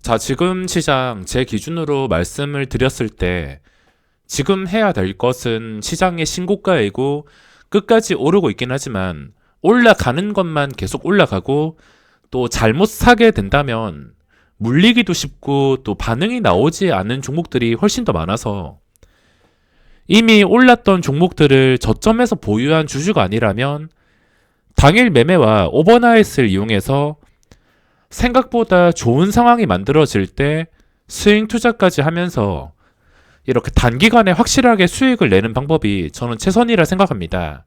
자, 지금 시장 제 기준으로 말씀을 드렸을 때 지금 해야 될 것은 시장의 신고가이고 끝까지 오르고 있긴 하지만 올라가는 것만 계속 올라가고 또 잘못 사게 된다면 물리기도 쉽고 또 반응이 나오지 않은 종목들이 훨씬 더 많아서 이미 올랐던 종목들을 저점에서 보유한 주주가 아니라면 당일 매매와 오버나잇을 이용해서 생각보다 좋은 상황이 만들어질 때 스윙 투자까지 하면서 이렇게 단기간에 확실하게 수익을 내는 방법이 저는 최선이라 생각합니다.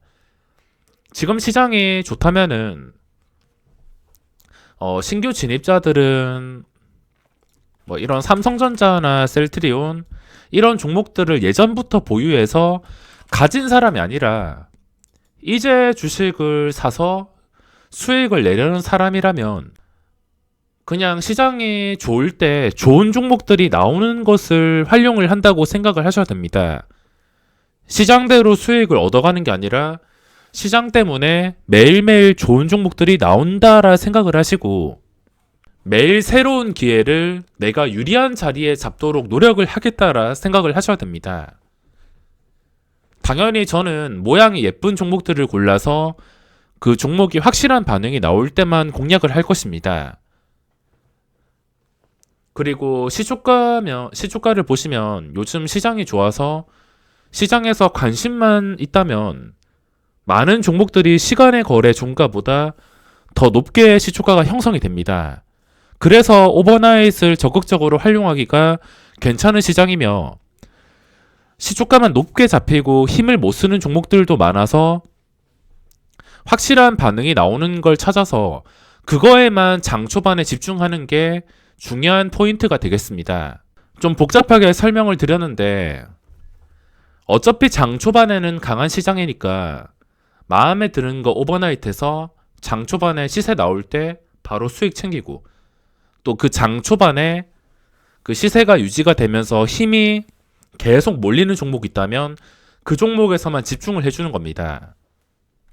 지금 시장이 좋다면은 신규 진입자들은 뭐 이런 삼성전자나 셀트리온 이런 종목들을 예전부터 보유해서 가진 사람이 아니라 이제 주식을 사서 수익을 내려는 사람이라면 그냥 시장이 좋을 때 좋은 종목들이 나오는 것을 활용을 한다고 생각을 하셔야 됩니다. 시장대로 수익을 얻어가는 게 아니라 시장 때문에 매일매일 좋은 종목들이 나온다라 생각을 하시고 매일 새로운 기회를 내가 유리한 자리에 잡도록 노력을 하겠다라 생각을 하셔야 됩니다. 당연히 저는 모양이 예쁜 종목들을 골라서 그 종목이 확실한 반응이 나올 때만 공략을 할 것입니다. 그리고 시초가를 보시면 요즘 시장이 좋아서 시장에서 관심만 있다면 많은 종목들이 시간의 거래 종가보다 더 높게 시초가가 형성이 됩니다. 그래서 오버나잇을 적극적으로 활용하기가 괜찮은 시장이며 시초가만 높게 잡히고 힘을 못 쓰는 종목들도 많아서 확실한 반응이 나오는 걸 찾아서 그거에만 장 초반에 집중하는 게 중요한 포인트가 되겠습니다. 좀 복잡하게 설명을 드렸는데 어차피 장 초반에는 강한 시장이니까 마음에 드는 거 오버나잇해서 장 초반에 시세 나올 때 바로 수익 챙기고 또 그 장 초반에 그 시세가 유지가 되면서 힘이 계속 몰리는 종목이 있다면 그 종목에서만 집중을 해주는 겁니다.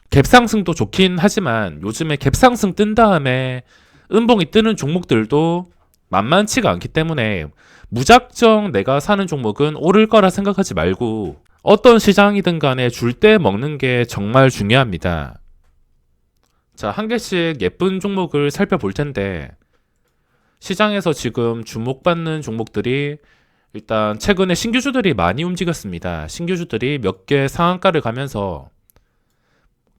갭상승도 좋긴 하지만 요즘에 갭상승 뜬 다음에 음봉이 뜨는 종목들도 만만치가 않기 때문에 무작정 내가 사는 종목은 오를 거라 생각하지 말고 어떤 시장이든 간에 줄 때 먹는 게 정말 중요합니다. 자, 한 개씩 예쁜 종목을 살펴볼 텐데 시장에서 지금 주목받는 종목들이 일단 최근에 신규주들이 많이 움직였습니다. 신규주들이 몇 개 상한가를 가면서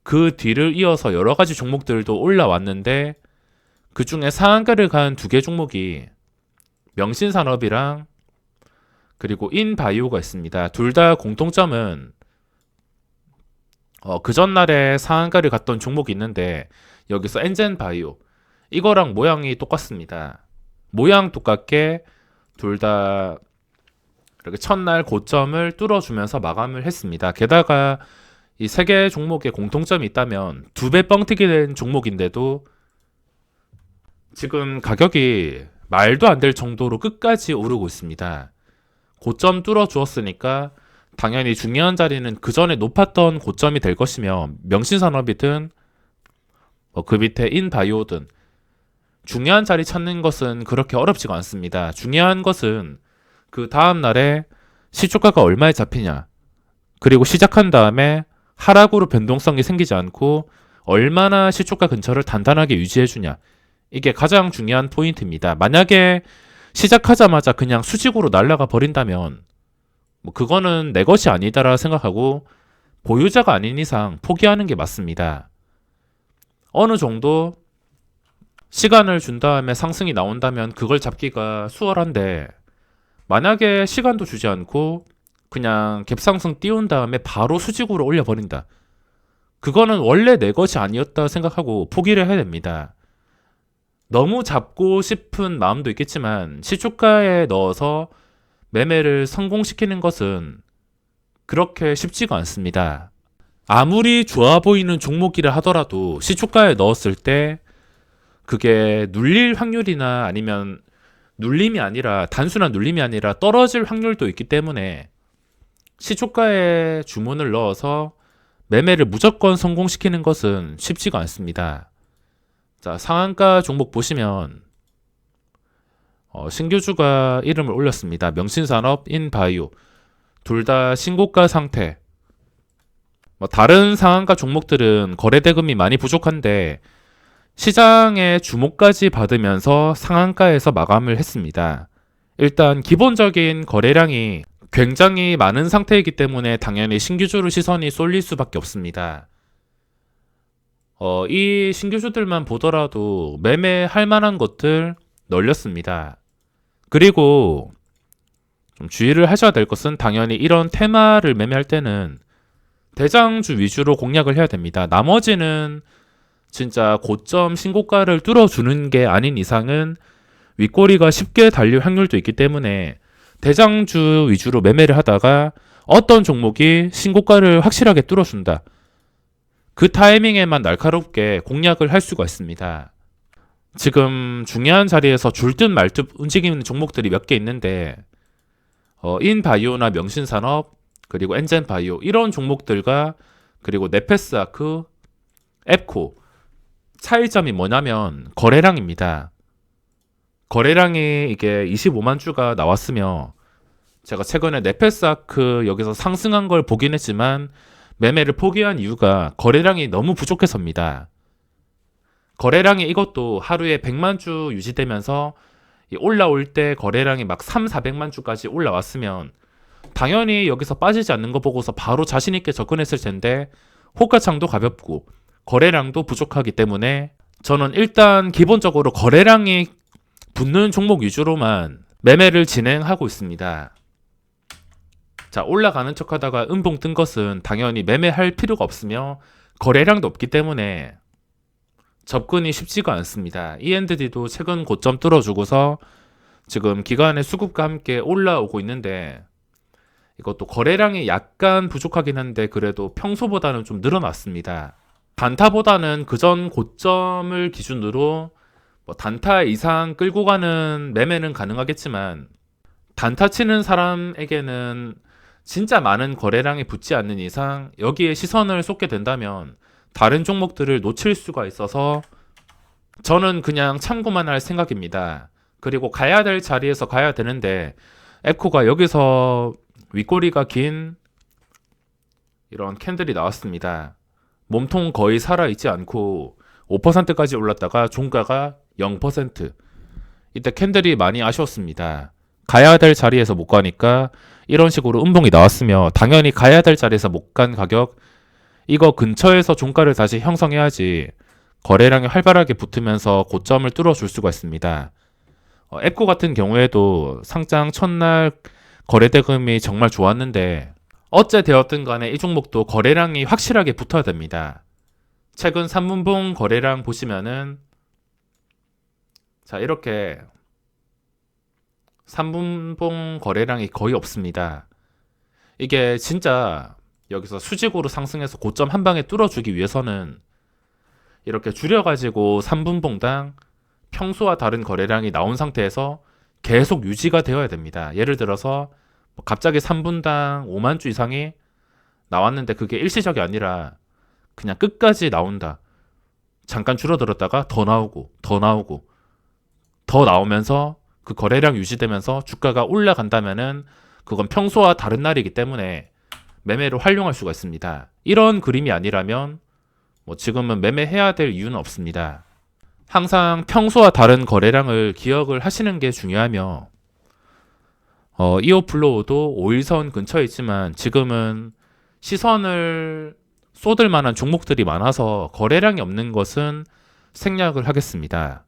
그 뒤를 이어서 여러 가지 종목들도 올라왔는데 그 중에 상한가를 간 두 개 종목이 명신산업이랑 그리고 인바이오가 있습니다. 둘 다 공통점은 그 전날에 상한가를 갔던 종목이 있는데 여기서 엔젠바이오 이거랑 모양이 똑같습니다. 모양 똑같게 둘 다 이렇게 첫날 고점을 뚫어주면서 마감을 했습니다. 게다가 이 세 개 종목에 공통점이 있다면 두 배 뻥튀기 된 종목인데도 지금 가격이 말도 안 될 정도로 끝까지 오르고 있습니다. 고점 뚫어 주었으니까 당연히 중요한 자리는 그 전에 높았던 고점이 될 것이며 명신산업이든 그 밑에 인바이오든 중요한 자리 찾는 것은 그렇게 어렵지가 않습니다. 중요한 것은 그 다음 날에 시초가가 얼마에 잡히냐 그리고 시작한 다음에 하락으로 변동성이 생기지 않고 얼마나 시초가 근처를 단단하게 유지해주냐 이게 가장 중요한 포인트입니다. 만약에 시작하자마자 그냥 수직으로 날아가 버린다면 뭐 그거는 내 것이 아니다라 생각하고 보유자가 아닌 이상 포기하는 게 맞습니다. 어느 정도 시간을 준 다음에 상승이 나온다면 그걸 잡기가 수월한데 만약에 시간도 주지 않고 그냥 갭상승 띄운 다음에 바로 수직으로 올려버린다. 그거는 원래 내 것이 아니었다 생각하고 포기를 해야 됩니다. 너무 잡고 싶은 마음도 있겠지만 시초가에 넣어서 매매를 성공시키는 것은 그렇게 쉽지가 않습니다. 아무리 좋아 보이는 종목이라 하더라도 시초가에 넣었을 때 그게 눌릴 확률이나 아니면 눌림이 아니라 단순한 눌림이 아니라 떨어질 확률도 있기 때문에 시초가에 주문을 넣어서 매매를 무조건 성공시키는 것은 쉽지가 않습니다. 자, 상한가 종목 보시면 신규주가 이름을 올렸습니다. 명신산업, 인바이오 둘 다 신고가 상태. 다른 상한가 종목들은 거래 대금이 많이 부족한데 시장의 주목까지 받으면서 상한가에서 마감을 했습니다. 일단 기본적인 거래량이 굉장히 많은 상태이기 때문에 당연히 신규주로 시선이 쏠릴 수밖에 없습니다. 이 신규주들만 보더라도 매매할 만한 것들 널렸습니다. 그리고 좀 주의를 하셔야 될 것은 당연히 이런 테마를 매매할 때는 대장주 위주로 공략을 해야 됩니다. 나머지는 진짜 고점 신고가를 뚫어주는 게 아닌 이상은 윗꼬리가 쉽게 달릴 확률도 있기 때문에 대장주 위주로 매매를 하다가 어떤 종목이 신고가를 확실하게 뚫어준다. 그 타이밍에만 날카롭게 공략을 할 수가 있습니다. 지금 중요한 자리에서 줄듯 말듯 움직이는 종목들이 몇 개 있는데 인바이오나 명신산업 그리고 엔젠바이오 이런 종목들과 그리고 네페스아크, 앱코 차이점이 뭐냐면 거래량입니다. 거래량이 이게 25만 주가 나왔으며 제가 최근에 네페스아크 여기서 상승한 걸 보긴 했지만 매매를 포기한 이유가 거래량이 너무 부족해서입니다. 거래량이 이것도 하루에 100만 주 유지되면서 올라올 때 거래량이 막 3, 400만 주까지 올라왔으면 당연히 여기서 빠지지 않는 거 보고서 바로 자신 있게 접근했을 텐데 호가창도 가볍고 거래량도 부족하기 때문에 저는 일단 기본적으로 거래량이 붙는 종목 위주로만 매매를 진행하고 있습니다. 자, 올라가는 척 하다가 음봉 뜬 것은 당연히 매매할 필요가 없으며 거래량도 없기 때문에 접근이 쉽지가 않습니다. END도 최근 고점 뚫어주고서 지금 기간의 수급과 함께 올라오고 있는데 이것도 거래량이 약간 부족하긴 한데 그래도 평소보다는 좀 늘어났습니다. 단타보다는 그전 고점을 기준으로 단타 이상 끌고 가는 매매는 가능하겠지만 단타 치는 사람에게는 진짜 많은 거래량이 붙지 않는 이상 여기에 시선을 쏟게 된다면 다른 종목들을 놓칠 수가 있어서 저는 그냥 참고만 할 생각입니다. 그리고 가야 될 자리에서 가야 되는데 에코가 여기서 윗꼬리가 긴 이런 캔들이 나왔습니다. 몸통 거의 살아있지 않고 5%까지 올랐다가 종가가 0%. 이때 캔들이 많이 아쉬웠습니다. 가야 될 자리에서 못 가니까 이런 식으로 음봉이 나왔으며 당연히 가야 될 자리에서 못 간 가격 이거 근처에서 종가를 다시 형성해야지 거래량이 활발하게 붙으면서 고점을 뚫어줄 수가 있습니다. 앱코 같은 경우에도 상장 첫날 거래 대금이 정말 좋았는데 어째 되었든 간에 이 종목도 거래량이 확실하게 붙어야 됩니다. 최근 3분봉 거래량 보시면은 자 이렇게 3분봉 거래량이 거의 없습니다. 이게 진짜 여기서 수직으로 상승해서 고점 한 방에 뚫어주기 위해서는 이렇게 줄여가지고 3분봉당 평소와 다른 거래량이 나온 상태에서 계속 유지가 되어야 됩니다. 예를 들어서 갑자기 3분당 5만 주 이상이 나왔는데 그게 일시적이 아니라 그냥 끝까지 나온다. 잠깐 줄어들었다가 더 나오고 더 나오고 더 나오면서 그 거래량 유지되면서 주가가 올라간다면은 그건 평소와 다른 날이기 때문에 매매를 활용할 수가 있습니다. 이런 그림이 아니라면 지금은 매매해야 될 이유는 없습니다. 항상 평소와 다른 거래량을 기억을 하시는 게 중요하며 이오플로우도 5일선 근처에 있지만 지금은 시선을 쏟을 만한 종목들이 많아서 거래량이 없는 것은 생략을 하겠습니다.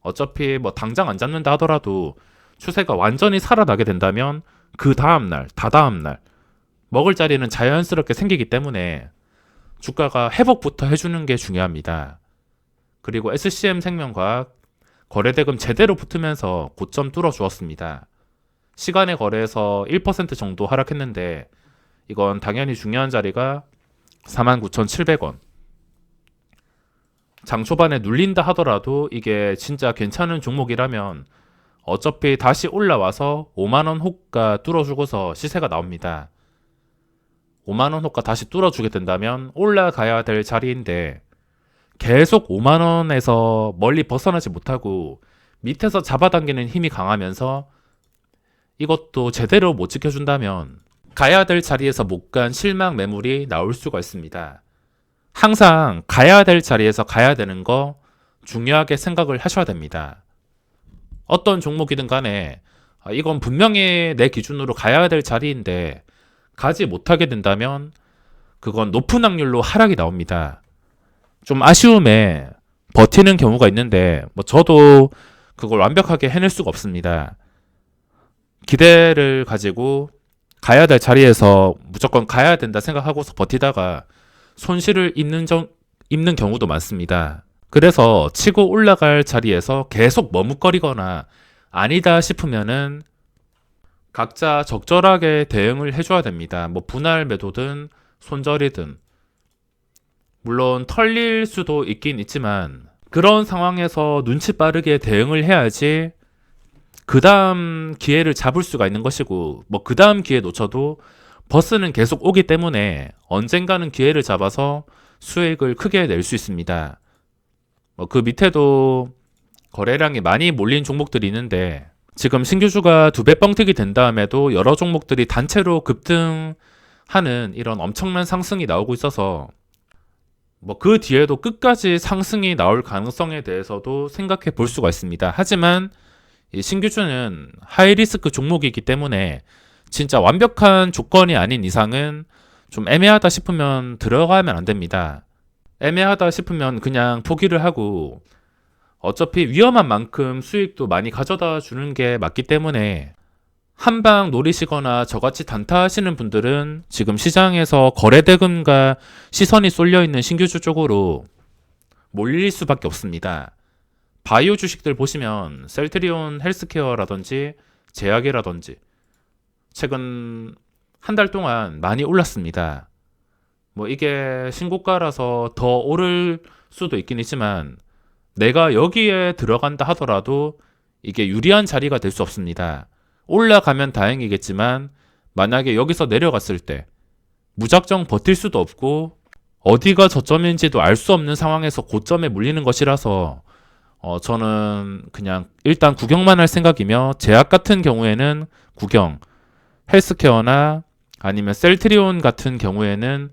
어차피 당장 안 잡는다 하더라도 추세가 완전히 살아나게 된다면 그 다음날, 다다음날 먹을 자리는 자연스럽게 생기기 때문에 주가가 회복부터 해주는 게 중요합니다. 그리고 SCM생명과학 거래대금 제대로 붙으면서 고점 뚫어주었습니다. 시간의 거래에서 1% 정도 하락했는데 이건 당연히 중요한 자리가 49,700원. 장 초반에 눌린다 하더라도 이게 진짜 괜찮은 종목이라면 어차피 다시 올라와서 5만원 호가 뚫어주고서 시세가 나옵니다. 5만원 호가 다시 뚫어주게 된다면 올라가야 될 자리인데 계속 5만원에서 멀리 벗어나지 못하고 밑에서 잡아당기는 힘이 강하면서 이것도 제대로 못 지켜준다면 가야 될 자리에서 못 간 실망 매물이 나올 수가 있습니다. 항상 가야 될 자리에서 가야 되는 거 중요하게 생각을 하셔야 됩니다. 어떤 종목이든 간에 이건 분명히 내 기준으로 가야 될 자리인데 가지 못하게 된다면 그건 높은 확률로 하락이 나옵니다. 좀 아쉬움에 버티는 경우가 있는데 저도 그걸 완벽하게 해낼 수가 없습니다. 기대를 가지고 가야 될 자리에서 무조건 가야 된다 생각하고서 버티다가 손실을 입는 경우도 많습니다. 그래서 치고 올라갈 자리에서 계속 머뭇거리거나 아니다 싶으면은 각자 적절하게 대응을 해줘야 됩니다. 분할 매도든 손절이든. 물론 털릴 수도 있긴 있지만 그런 상황에서 눈치 빠르게 대응을 해야지 그 다음 기회를 잡을 수가 있는 것이고 그 다음 기회 놓쳐도 버스는 계속 오기 때문에 언젠가는 기회를 잡아서 수익을 크게 낼 수 있습니다. 그 밑에도 거래량이 많이 몰린 종목들이 있는데 지금 신규주가 2배 뻥튀기 된 다음에도 여러 종목들이 단체로 급등하는 이런 엄청난 상승이 나오고 있어서 그 뒤에도 끝까지 상승이 나올 가능성에 대해서도 생각해 볼 수가 있습니다. 하지만 이 신규주는 하이리스크 종목이기 때문에 진짜 완벽한 조건이 아닌 이상은 좀 애매하다 싶으면 들어가면 안 됩니다. 애매하다 싶으면 그냥 포기를 하고 어차피 위험한 만큼 수익도 많이 가져다 주는 게 맞기 때문에 한방 노리시거나 저같이 단타하시는 분들은 지금 시장에서 거래대금과 시선이 쏠려있는 신규주 쪽으로 몰릴 수밖에 없습니다. 바이오 주식들 보시면 셀트리온 헬스케어라든지 제약이라든지 최근 한 달 동안 많이 올랐습니다. 이게 신고가라서 더 오를 수도 있긴 있지만 내가 여기에 들어간다 하더라도 이게 유리한 자리가 될 수 없습니다. 올라가면 다행이겠지만 만약에 여기서 내려갔을 때 무작정 버틸 수도 없고 어디가 저점인지도 알 수 없는 상황에서 고점에 물리는 것이라서 저는 그냥 일단 구경만 할 생각이며 제약 같은 경우에는 구경, 헬스케어나 아니면 셀트리온 같은 경우에는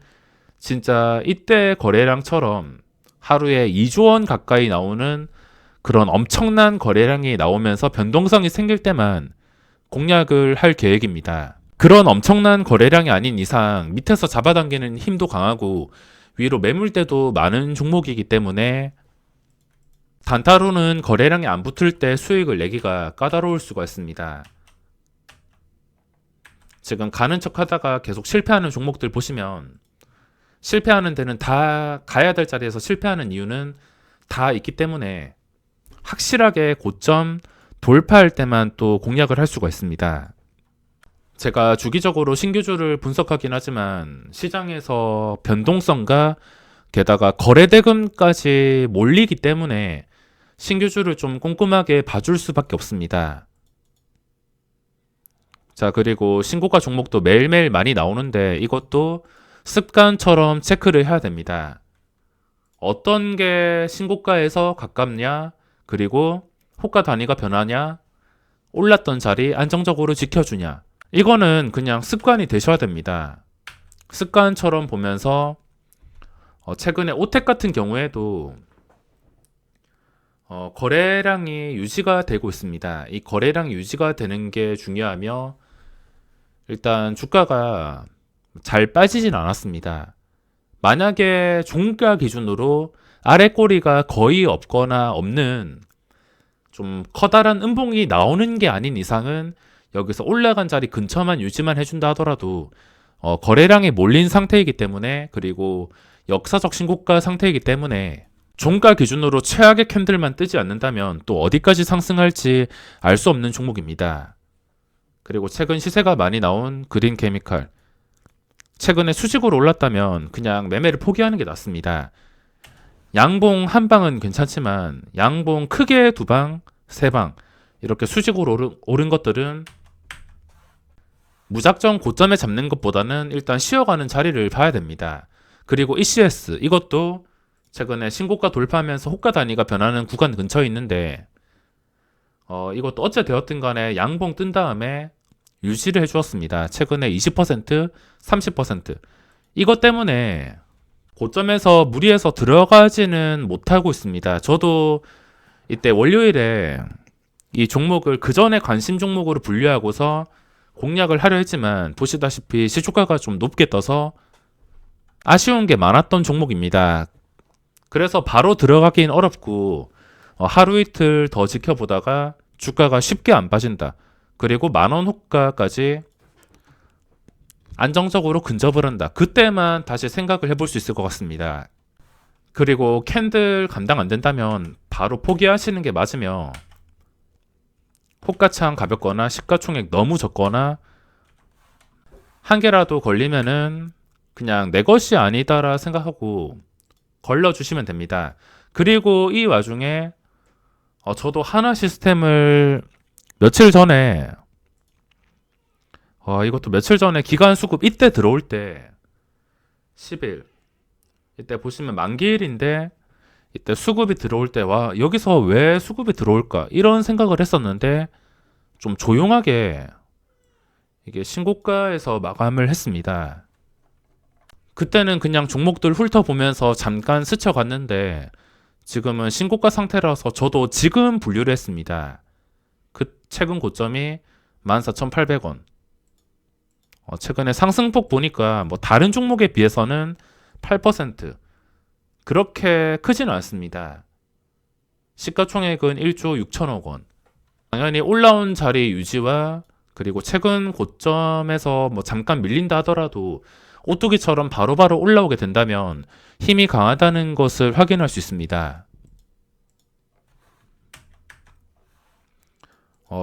진짜 이때 거래량처럼 하루에 2조 원 가까이 나오는 그런 엄청난 거래량이 나오면서 변동성이 생길 때만 공략을 할 계획입니다. 그런 엄청난 거래량이 아닌 이상 밑에서 잡아당기는 힘도 강하고 위로 매물대도 많은 종목이기 때문에 단타로는 거래량이 안 붙을 때 수익을 내기가 까다로울 수가 있습니다. 지금 가는 척 하다가 계속 실패하는 종목들 보시면 실패하는 데는 다 가야 될 자리에서 실패하는 이유는 다 있기 때문에 확실하게 고점 돌파할 때만 또 공략을 할 수가 있습니다. 제가 주기적으로 신규주를 분석하긴 하지만 시장에서 변동성과 게다가 거래대금까지 몰리기 때문에 신규주를 좀 꼼꼼하게 봐줄 수밖에 없습니다. 자, 그리고 신고가 종목도 매일매일 많이 나오는데 이것도 습관처럼 체크를 해야 됩니다. 어떤 게 신고가에서 가깝냐, 그리고 호가 단위가 변하냐, 올랐던 자리 안정적으로 지켜주냐. 이거는 그냥 습관이 되셔야 됩니다. 습관처럼 보면서 최근에 오텍 같은 경우에도 거래량이 유지가 되고 있습니다. 이 거래량이 유지가 되는 게 중요하며 일단 주가가 잘 빠지진 않았습니다. 만약에 종가 기준으로 아래 꼬리가 거의 없거나 없는 좀 커다란 음봉이 나오는 게 아닌 이상은 여기서 올라간 자리 근처만 유지만 해준다 하더라도 거래량이 몰린 상태이기 때문에 그리고 역사적 신고가 상태이기 때문에 종가 기준으로 최악의 캔들만 뜨지 않는다면 또 어디까지 상승할지 알 수 없는 종목입니다. 그리고 최근 시세가 많이 나온 그린 케미칼 최근에 수직으로 올랐다면 그냥 매매를 포기하는 게 낫습니다. 양봉 한 방은 괜찮지만 양봉 크게 두 방, 세 방 이렇게 수직으로 오른 것들은 무작정 고점에 잡는 것보다는 일단 쉬어가는 자리를 봐야 됩니다. 그리고 ECS 이것도 최근에 신고가 돌파하면서 호가 단위가 변하는 구간 근처에 있는데 이것도 어째 되었든 간에 양봉 뜬 다음에 유지를 해주었습니다. 최근에 20%, 30%. 이것 때문에 고점에서 무리해서 들어가지는 못하고 있습니다. 저도 이때 월요일에 이 종목을 그 전에 관심 종목으로 분류하고서 공략을 하려 했지만 보시다시피 시초가가 좀 높게 떠서 아쉬운 게 많았던 종목입니다. 그래서 바로 들어가긴 어렵고 하루 이틀 더 지켜보다가 주가가 쉽게 안 빠진다. 그리고 만원 호가까지 안정적으로 근접을 한다. 그때만 다시 생각을 해볼 수 있을 것 같습니다. 그리고 캔들 감당 안 된다면 바로 포기하시는 게 맞으며 호가창 가볍거나 시가총액 너무 적거나 한 개라도 걸리면은 그냥 내 것이 아니다라 생각하고 걸러주시면 됩니다. 그리고 이 와중에 저도 하나 시스템을 며칠 전에 이것도 며칠 전에 기간 수급 이때 들어올 때 10일 이때 보시면 만기일인데 이때 수급이 들어올 때 와 여기서 왜 수급이 들어올까 이런 생각을 했었는데 좀 조용하게 이게 신고가에서 마감을 했습니다. 그때는 그냥 종목들 훑어보면서 잠깐 스쳐갔는데 지금은 신고가 상태라서 저도 지금 분류를 했습니다. 그 최근 고점이 14,800원. 최근에 상승폭 보니까 뭐 다른 종목에 비해서는 8% 그렇게 크지는 않습니다. 시가총액은 1조 6천억 원. 당연히 올라온 자리 유지와 그리고 최근 고점에서 뭐 잠깐 밀린다 하더라도 오뚜기처럼 바로바로 올라오게 된다면 힘이 강하다는 것을 확인할 수 있습니다.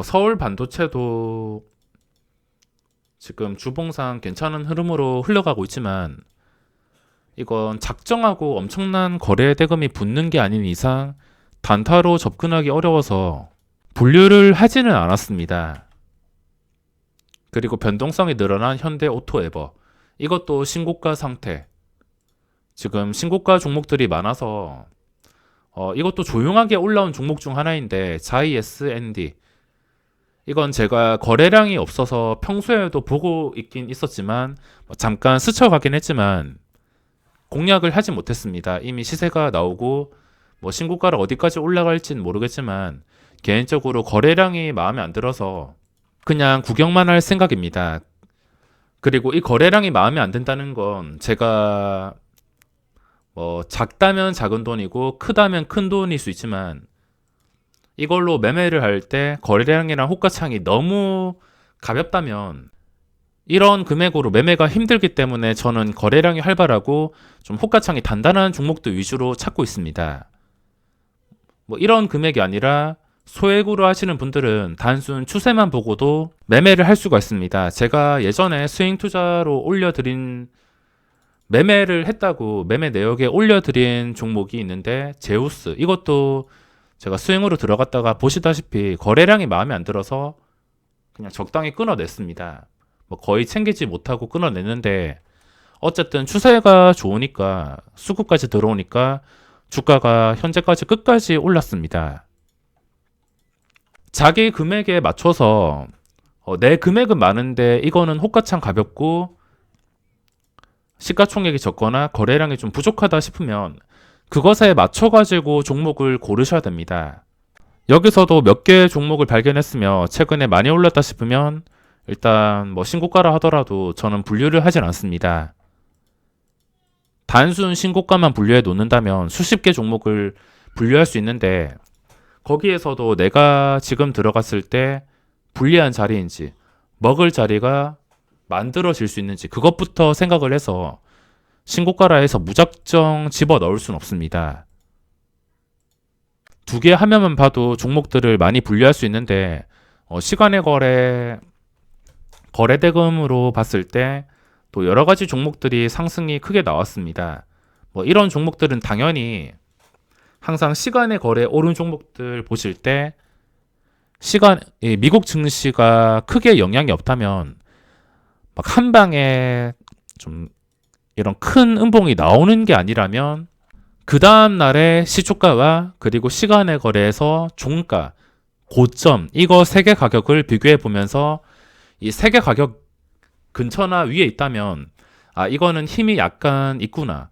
서울 반도체도 지금 주봉상 괜찮은 흐름으로 흘러가고 있지만 이건 작정하고 엄청난 거래 대금이 붙는 게 아닌 이상 단타로 접근하기 어려워서 분류를 하지는 않았습니다. 그리고 변동성이 늘어난 현대 오토에버 이것도 신고가 상태. 지금 신고가 종목들이 많아서 이것도 조용하게 올라온 종목 중 하나인데 JSND 이건 제가 거래량이 없어서 평소에도 보고 있긴 있었지만 잠깐 스쳐가긴 했지만 공략을 하지 못했습니다. 이미 시세가 나오고 뭐 신고가를 어디까지 올라갈진 모르겠지만 개인적으로 거래량이 마음에 안 들어서 그냥 구경만 할 생각입니다. 그리고 이 거래량이 마음에 안 든다는 건 제가 뭐 작다면 작은 돈이고 크다면 큰 돈일 수 있지만 이걸로 매매를 할 때 거래량이랑 호가창이 너무 가볍다면 이런 금액으로 매매가 힘들기 때문에 저는 거래량이 활발하고 좀 호가창이 단단한 종목들 위주로 찾고 있습니다. 뭐 이런 금액이 아니라 소액으로 하시는 분들은 단순 추세만 보고도 매매를 할 수가 있습니다. 제가 예전에 스윙 투자로 올려드린 매매를 했다고 매매 내역에 올려드린 종목이 있는데 제우스 이것도 제가 스윙으로 들어갔다가 보시다시피 거래량이 마음에 안 들어서 그냥 적당히 끊어냈습니다. 뭐 거의 챙기지 못하고 끊어냈는데 어쨌든 추세가 좋으니까 수급까지 들어오니까 주가가 현재까지 끝까지 올랐습니다. 자기 금액에 맞춰서 내 금액은 많은데 이거는 호가창 가볍고 시가총액이 적거나 거래량이 좀 부족하다 싶으면 그것에 맞춰가지고 종목을 고르셔야 됩니다. 여기서도 몇 개의 종목을 발견했으며 최근에 많이 올랐다 싶으면 일단 뭐 신고가라 하더라도 저는 분류를 하진 않습니다. 단순 신고가만 분류해 놓는다면 수십 개 종목을 분류할 수 있는데 거기에서도 내가 지금 들어갔을 때 불리한 자리인지 먹을 자리가 만들어질 수 있는지 그것부터 생각을 해서 신고가라 해서 무작정 집어 넣을 수는 없습니다. 두 개 화면만 봐도 종목들을 많이 분류할 수 있는데 시간의 거래 대금으로 봤을 때 또 여러 가지 종목들이 상승이 크게 나왔습니다. 뭐 이런 종목들은 당연히 항상 시간의 거래 오른 종목들 보실 때 미국 증시가 크게 영향이 없다면 막 한 방에 좀 이런 큰 음봉이 나오는 게 아니라면 그 다음 날의 시초가와 그리고 시간의 거래에서 종가 고점, 이거 세 개 가격을 비교해 보면서 이 세 개 가격 근처나 위에 있다면 아, 이거는 힘이 약간 있구나.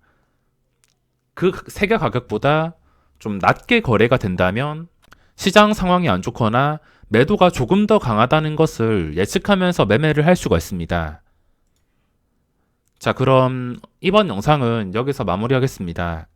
그 세 개 가격보다 좀 낮게 거래가 된다면 시장 상황이 안 좋거나 매도가 조금 더 강하다는 것을 예측하면서 매매를 할 수가 있습니다. 자, 그럼 이번 영상은 여기서 마무리하겠습니다.